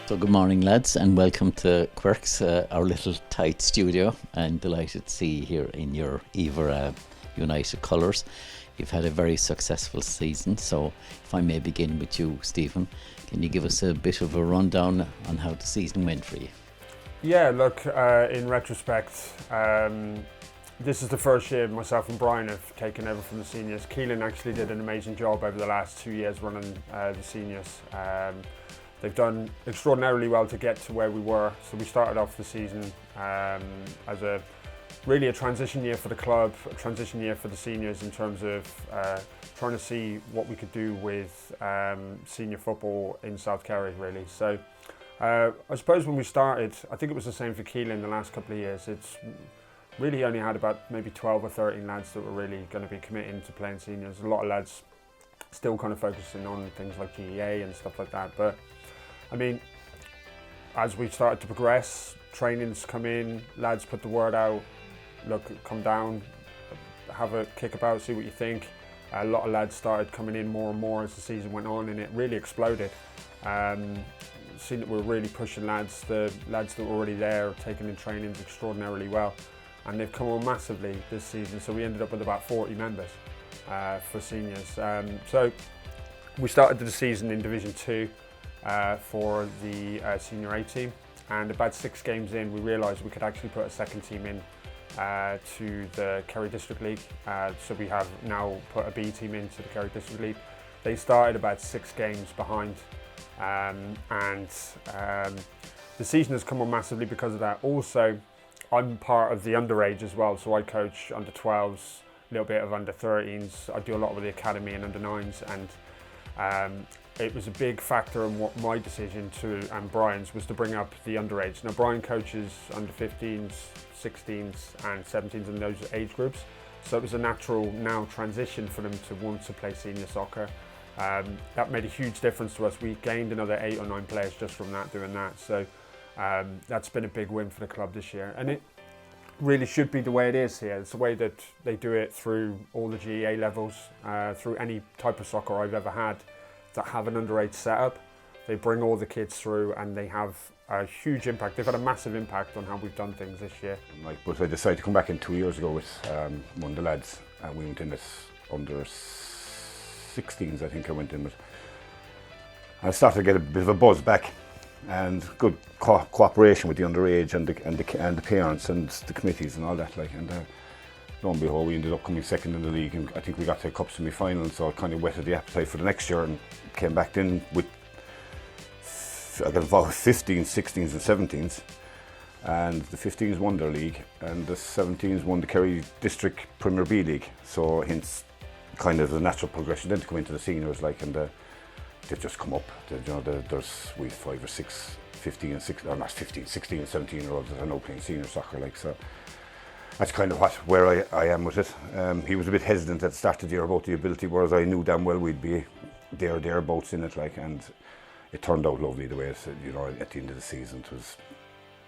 So good morning, lads, and welcome to Quirks, our little tight studio. I'm delighted to see you here in your Iveragh United colours. You've had a very successful season, so if I may begin with you, Stephen, can you give us a bit of a rundown on how the season went for you? Yeah, look, in retrospect, this is the first year myself and Brian have taken over from the seniors. Keelan actually did an amazing job over the last 2 years running the seniors. They've done extraordinarily well to get to where we were. So we started off the season as really a transition year for the club, a transition year for the seniors in terms of trying to see what we could do with senior football in South Kerry, really. So I suppose when we started, I think it was the same for Keelan the last couple of years. It's really only had about maybe 12 or 13 lads that were really going to be committing to playing seniors. A lot of lads still kind of focusing on things like GEA and stuff like that. But I mean, as we started to progress, trainings come in, lads put the word out, look, come down, have a kick about, see what you think. A lot of lads started coming in more and more as the season went on, and it really exploded. Seen that we're really pushing lads, the lads that were already there, taking in trainings extraordinarily well. And they've come on massively this season, so we ended up with about 40 members for seniors. So we started the season in Division 2 for the Senior A team, and about 6 games in we realised we could actually put a second team in to the Kerry District League. So we have now put a B team into the Kerry District League. They started about 6 games behind, and the season has come on massively because of that. Also, I'm part of the underage as well, so I coach under 12s, a little bit of under 13s. I do a lot with the academy and under 9s, and it was a big factor in what my decision and Brian's was to bring up the underage. Now Brian coaches under 15s, 16s and 17s in those age groups, so it was a natural now transition for them to want to play senior soccer. That made a huge difference to us. We gained another 8 or 9 players just from that, doing that. So that's been a big win for the club this year, and it really should be the way it is here. It's the way that they do it through all the GEA levels, through any type of soccer I've ever had that have an underage setup. They bring all the kids through and they have a huge impact. They've had a massive impact on how we've done things this year. But I decided to come back in 2 years ago with one of the lads, and we went in as under 16s, I think I went in with. I started to get a bit of a buzz back, and good cooperation with the underage and the parents and the committees and all that. And lo and behold, we ended up coming second in the league, and I think we got to a cup semi-final, so it kind of whetted the appetite for the next year, and came back in with I got involved with 15s, 16s and 17s, and the 15s won their league and the 17s won the Kerry District Premier B League, so hence kind of the natural progression then to come into the seniors, and they've just come up. There's 5 or 6 15 and 16, or not 15, 16 and 17 year olds that are now playing senior soccer, so that's kind of where I am with it. He was a bit hesitant at the start of the year about the ability, whereas I knew damn well we'd be thereabouts in it, and it turned out lovely the way it, at the end of the season.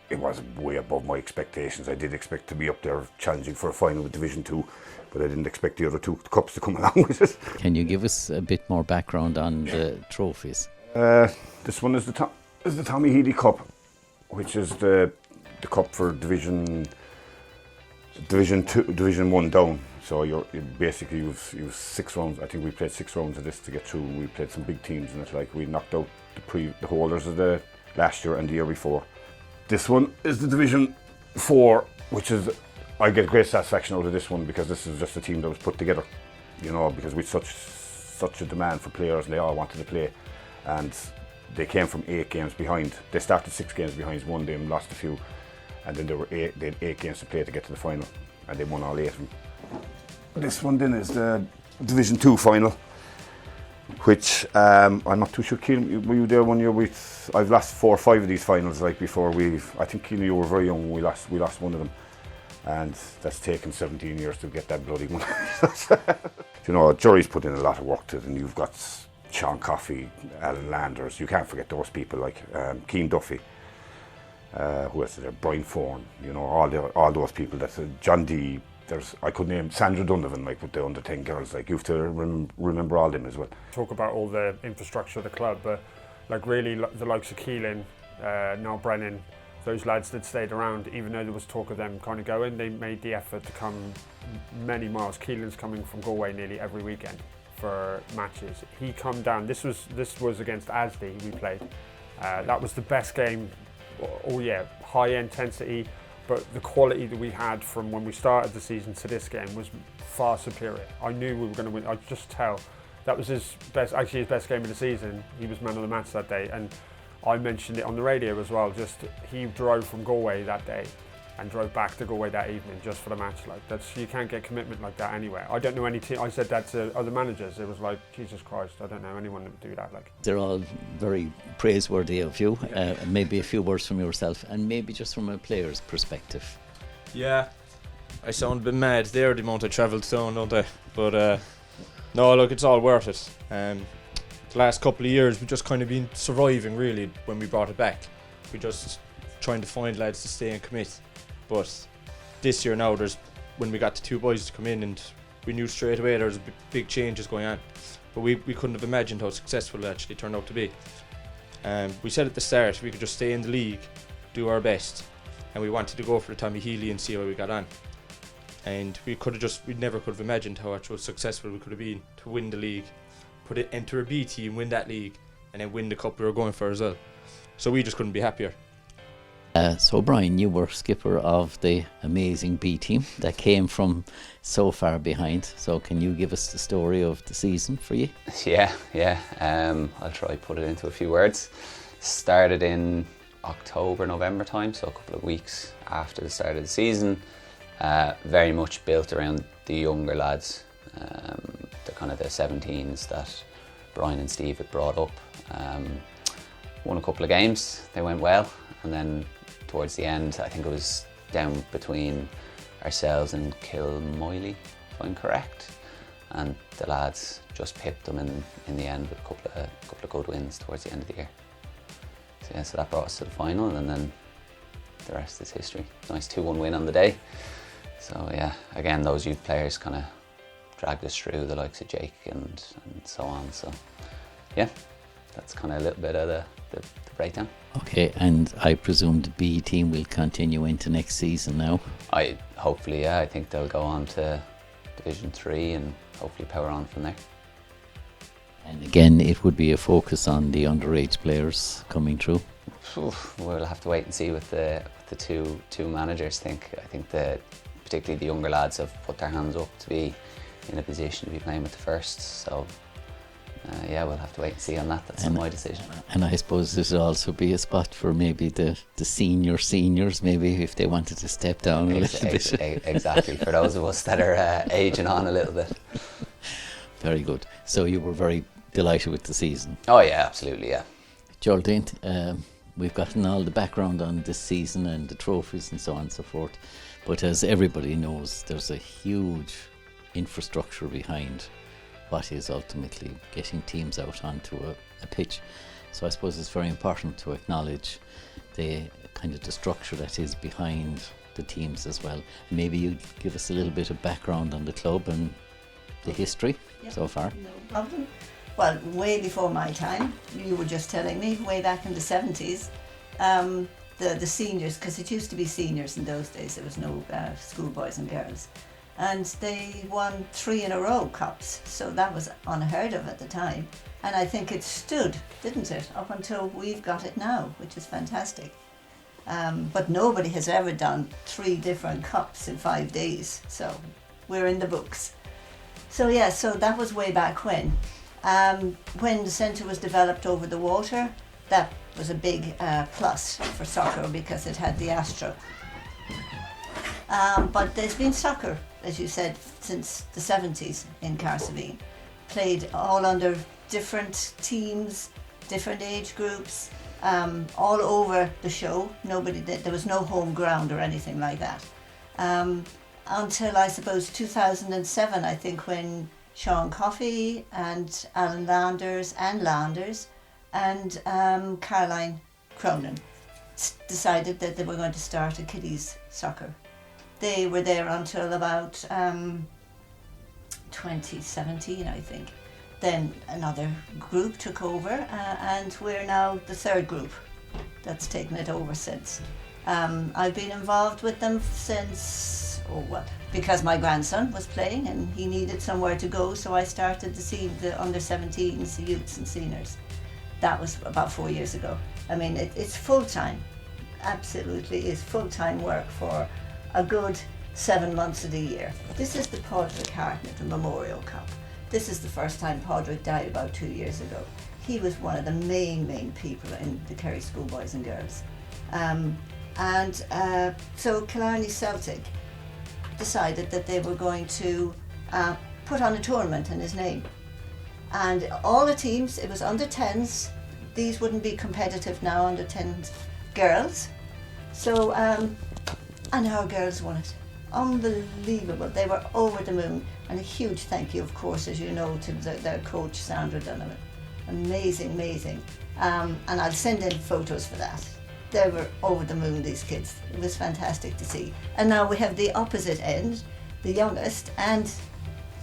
It was way above my expectations. I did expect to be up there challenging for a final with Division 2, but I didn't expect the other 2 cups to come along with it. Can you give us a bit more background on the trophies? This one is the Tommy Healy Cup, which is the cup for Division 1 down. So you've 6 rounds. I think we played 6 rounds of this to get through. We played some big teams in it. We knocked out the holders of the last year and the year before. This one is the Division 4, which is, I get great satisfaction out of this one, because this is just a team that was put together, because with such a demand for players, and they all wanted to play, and they came from 8 games behind. They started 6 games behind, won them, lost a few, and then they had 8 games to play to get to the final, and they won all 8 of them. This one then is the Division 2 final, which I'm not too sure. Keelan, were you there one year? I've lost 4 or 5 of these finals before. I think, Keelan, you were very young when we lost one of them, and that's taken 17 years to get that bloody one. Jury's put in a lot of work to it, and you've got Sean Coffey, Alan Landers, you can't forget those people, like Keane Duffy, who else is there? Brian Foran, all those people. That's John D. I could name Sandra Donovan, with the under 10 girls. You have to remember all them as well. Talk about all the infrastructure of the club, but really the likes of Keelan, Noel Brennan, those lads that stayed around, even though there was talk of them kind of going, they made the effort to come many miles. Keelan's coming from Galway nearly every weekend for matches. He come down. This was against Asdi we played. That was the best game. Oh yeah, high intensity, but the quality that we had from when we started the season to this game was far superior. I knew we were going to win. I could just tell. That was his best game of the season. He was man of the match that day, and I mentioned it on the radio as well. Just he drove from Galway that day and drove back to Galway that evening just for the match. Like that's, you can't get commitment like that anywhere. I don't know any team. I said that to other managers. It was like, Jesus Christ, I don't know anyone that would do that. Like, they're all very praiseworthy of you. Maybe a few words from yourself, and maybe just from a player's perspective. Yeah, I sound a bit mad there, the amount I travelled down, don't I? But no, look, it's all worth it. The last couple of years, we've just kind of been surviving really when we brought it back. We just trying to find lads to stay and commit. But this year now, when we got the two boys to come in, and we knew straight away there was big changes going on. But we couldn't have imagined how successful it actually turned out to be. We said at the start we could just stay in the league, do our best, and we wanted to go for the Tommy Healy and see how we got on. And we never could have imagined how actually successful we could have been to win the league, enter a B team, win that league, and then win the cup we were going for as well. So we just couldn't be happier. So Brian, you were skipper of the amazing B team that came from so far behind. So can you give us the story of the season for you? Yeah. I'll try to put it into a few words. Started in October, November time, so a couple of weeks after the start of the season. Very much built around the younger lads, the kind of the 17s that Brian and Steve had brought up. Won a couple of games, they went well, and then towards the end, I think it was down between ourselves and Kilmoyley, if I'm correct, and the lads just pipped them in the end with a couple of good wins towards the end of the year. So that brought us to the final, and then the rest is history. Nice 2-1 win on the day. So yeah, again, those youth players kind of dragged us through, the likes of Jake and so on. So yeah, that's kind of a little bit of the breakdown. Okay, and I presume the B team will continue into next season now? Hopefully, yeah. I think they'll go on to Division 3 and hopefully power on from there. And again, it would be a focus on the underage players coming through? We'll have to wait and see with the two managers. I think particularly the younger lads have put their hands up to be in a position to be playing with the first. So yeah, we'll have to wait and see on that. That's not my decision. And I suppose this would also be a spot for maybe the seniors, maybe if they wanted to step down a little bit. Exactly, for those of us that are aging on a little bit. Very good. So you were very delighted with the season? Oh yeah, absolutely, yeah. Geraldine, we've gotten all the background on this season and the trophies and so on and so forth, but as everybody knows, there's a huge infrastructure behind what is ultimately getting teams out onto a pitch. So I suppose it's very important to acknowledge the kind of the structure that is behind the teams as well. Maybe you give us a little bit of background on the club and the history so far. No problem. Well, way before my time, you were just telling me, way back in the 70s, the seniors, because it used to be seniors in those days, there was no schoolboys and girls, and they won 3 in a row cups, so that was unheard of at the time, and I think it stood, didn't it, up until we've got it now, which is fantastic. But nobody has ever done 3 different cups in 5 days, so we're in the books. So yeah, so that was way back when. When the centre was developed over the water, that was a big plus for soccer because it had the Astro. But there's been soccer, as you said, since the 70s in Carsavine. Played all under different teams, different age groups, all over the show. There was no home ground or anything like that. Until I suppose 2007, I think, when Sean Coffey and Alan Landers and Caroline Cronin decided that they were going to start a kiddies soccer. They were there until about 2017, I think. Then another group took over, and we're now the third group that's taken it over since. I've been involved with them since, because my grandson was playing and he needed somewhere to go, so I started the under-17s, the youths and seniors. That was about 4 years ago. I mean, it's full-time, absolutely is full-time work for a good 7 months of the year. This is the Padraig Hartnett Memorial Cup. This is the first time Padraig died about 2 years ago. He was one of the main people in the Kerry Schoolboys and Girls. So Killarney Celtic decided that they were going to put on a tournament in his name. And all the teams, it was under 10s. These wouldn't be competitive now, under 10s girls. So, and our girls won it. Unbelievable. They were over the moon. And a huge thank you, of course, as you know, to their coach, Sandra Donovan. Amazing. And I'll send in photos for that. They were over the moon, these kids. It was fantastic to see. And now we have the opposite end, the youngest and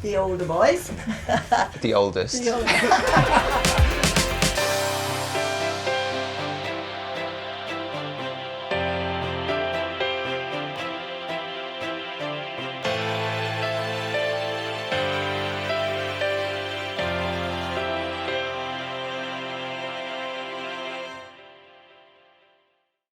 the older boys. The oldest. The oldest.